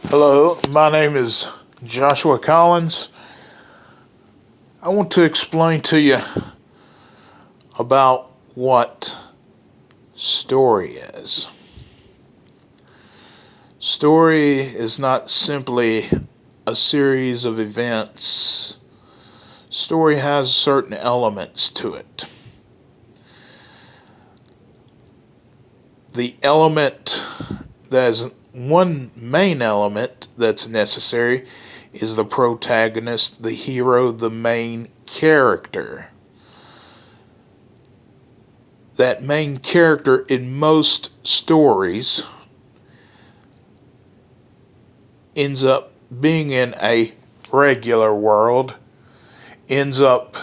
Hello, my name is Joshua Collins. I want to explain to you about what story is. Story is not simply a series of events. Story has certain elements to it. The element that is one main element that's necessary is the protagonist, the hero, the main character. That main character in most stories ends up being in a regular world, ends up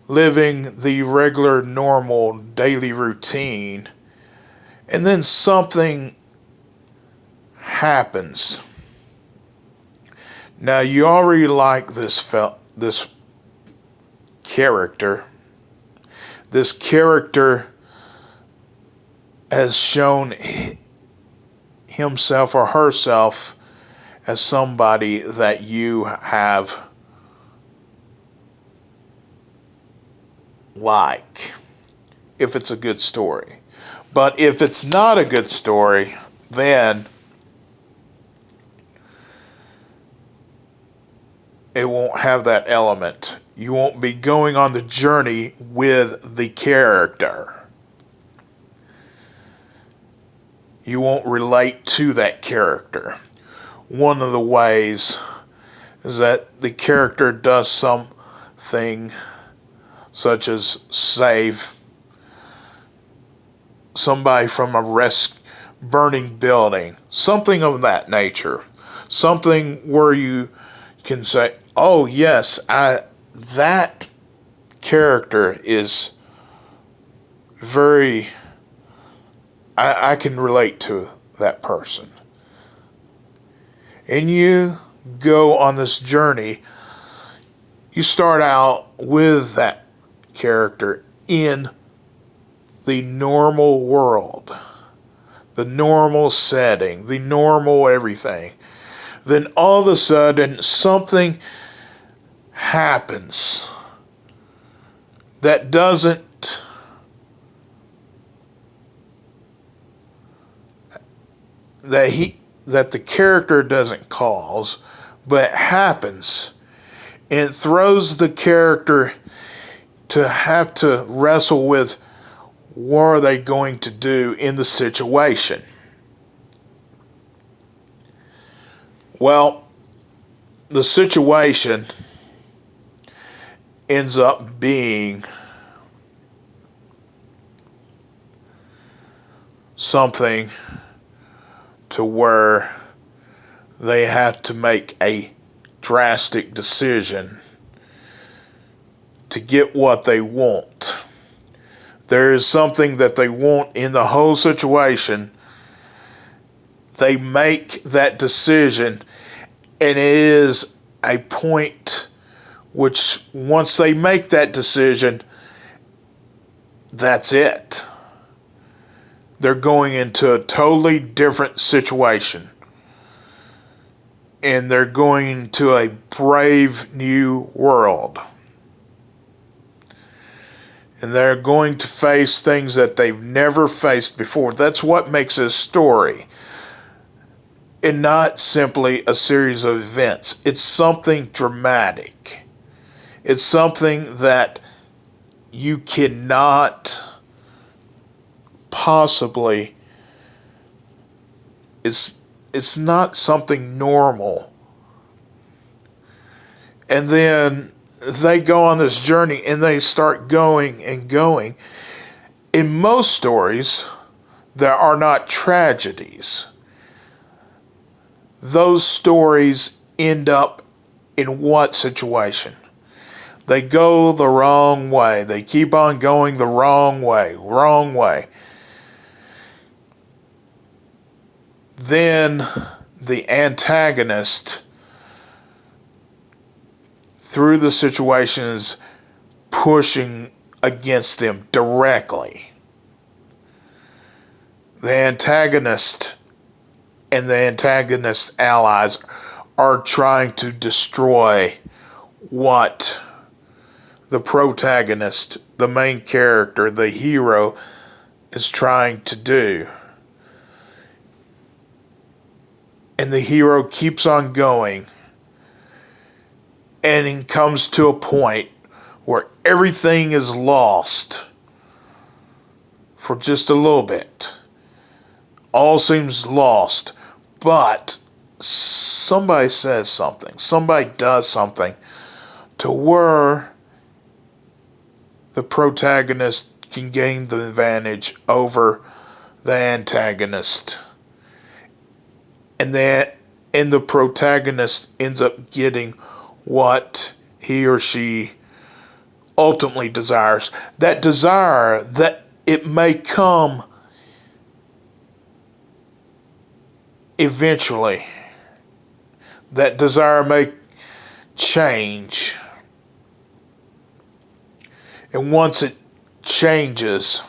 living the regular, normal, daily routine, and then something happens. Now you already like this character. This character has shown himself or herself as somebody that you have like, if it's a good story. But if it's not a good story, then it won't have that element. You won't be going on the journey with the character. You won't relate to that character. One of the ways is that the character does something such as save somebody from a burning building, something of that nature. Something where you can say, oh yes, that character is very, I can relate to that person. And you go on this journey, you start out with that character in the normal world, the normal setting, the normal everything. Then all of a sudden something happens that doesn't that the character doesn't cause, but it happens, and it throws the character to have to wrestle with what are they going to do in the situation. Well, the situation ends up being something to where they have to make a drastic decision to get what they want. There is something that they want in the whole situation. They make that decision, and it is a point which once they make that decision, that's it. They're going into a totally different situation. And they're going into a brave new world. And they're going to face things that they've never faced before. That's what makes a story. And not simply a series of events. It's something dramatic. It's something that you cannot possibly, it's not something normal. And then they go on this journey and they start going and going. In most stories, there are not tragedies. Those stories end up in what situation? They go the wrong way. They keep on going the wrong way. Then the antagonist, through the situations, pushing against them directly. The antagonist and the antagonist allies are trying to destroy what the protagonist, the main character, the hero, is trying to do. And the hero keeps on going, and it comes to a point where everything is lost for just a little bit. All seems lost, but somebody says something, somebody does something to where the protagonist can gain the advantage over the antagonist. And the protagonist ends up getting what he or she ultimately desires. That desire, that it may come eventually. That desire may change. And once it changes,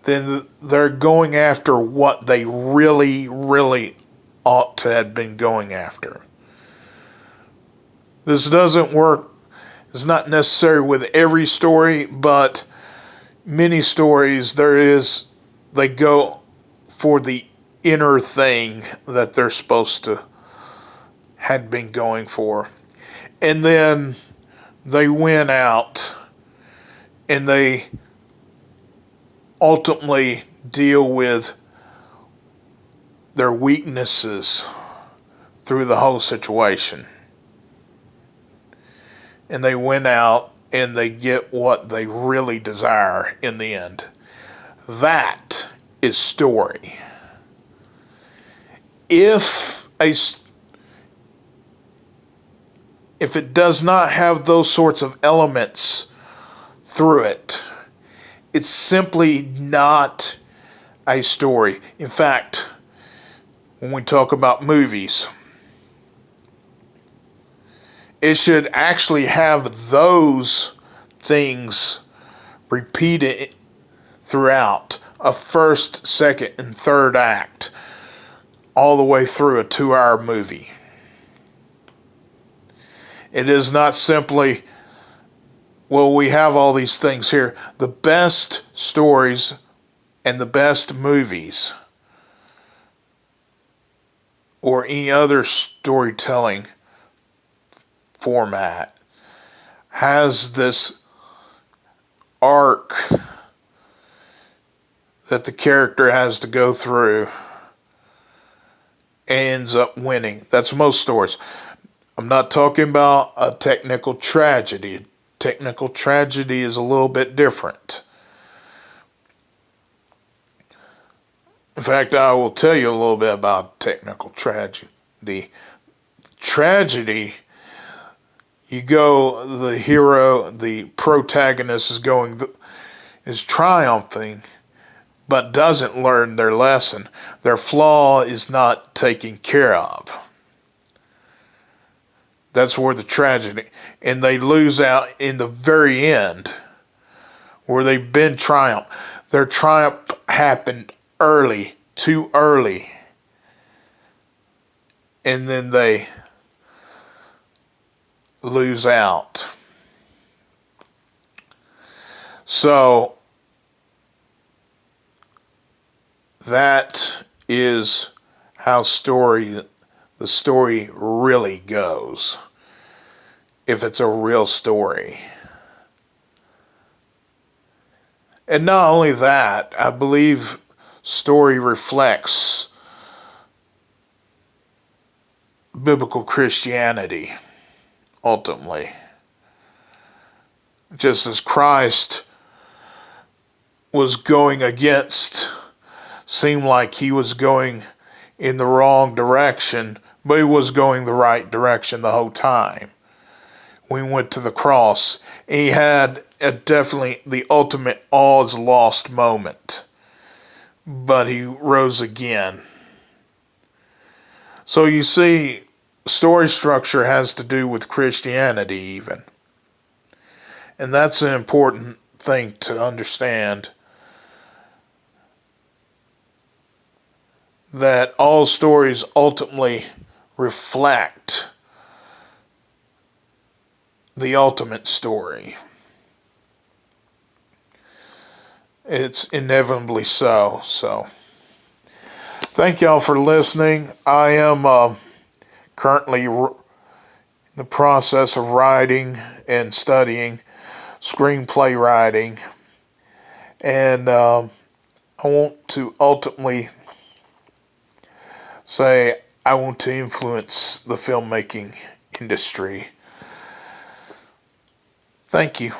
then they're going after what they really, really ought to have been going after. This doesn't work. It's not necessary with every story, but many stories they go for the inner thing that they're supposed to had been going for. And then they win out and they ultimately deal with their weaknesses through the whole situation. And they win out and they get what they really desire in the end. That is story. If it does not have those sorts of elements through it, it's simply not a story. In fact, when we talk about movies, it should actually have those things repeated throughout a first, second, and third act, all the way through a 2-hour movie. It is not simply, well, we have all these things here. The best stories and the best movies or any other storytelling format has this arc that the character has to go through and ends up winning. That's most stories. I'm not talking about a technical tragedy. Technical tragedy is a little bit different. In fact, I will tell you a little bit about technical tragedy. Tragedy, you go, the hero, the protagonist is triumphing, but doesn't learn their lesson. Their flaw is not taken care of. That's where the tragedy, and they lose out in the very end, where they've been triumphed. Their triumph happened early, too early, and then they lose out. So that is how the story really goes, if it's a real story. And not only that, I believe story reflects biblical Christianity, ultimately. Just as Christ was going seemed like he was going in the wrong direction, but he was going the right direction the whole time. When he went to the cross, he had definitely the ultimate all is lost moment, but he rose again. So you see, story structure has to do with Christianity even. And that's an important thing to understand. that all stories ultimately reflect the ultimate story. It's inevitably so. So, thank y'all for listening. I am currently in the process of writing and studying screenplay writing, and I want to ultimately say I want to influence the filmmaking industry. Thank you.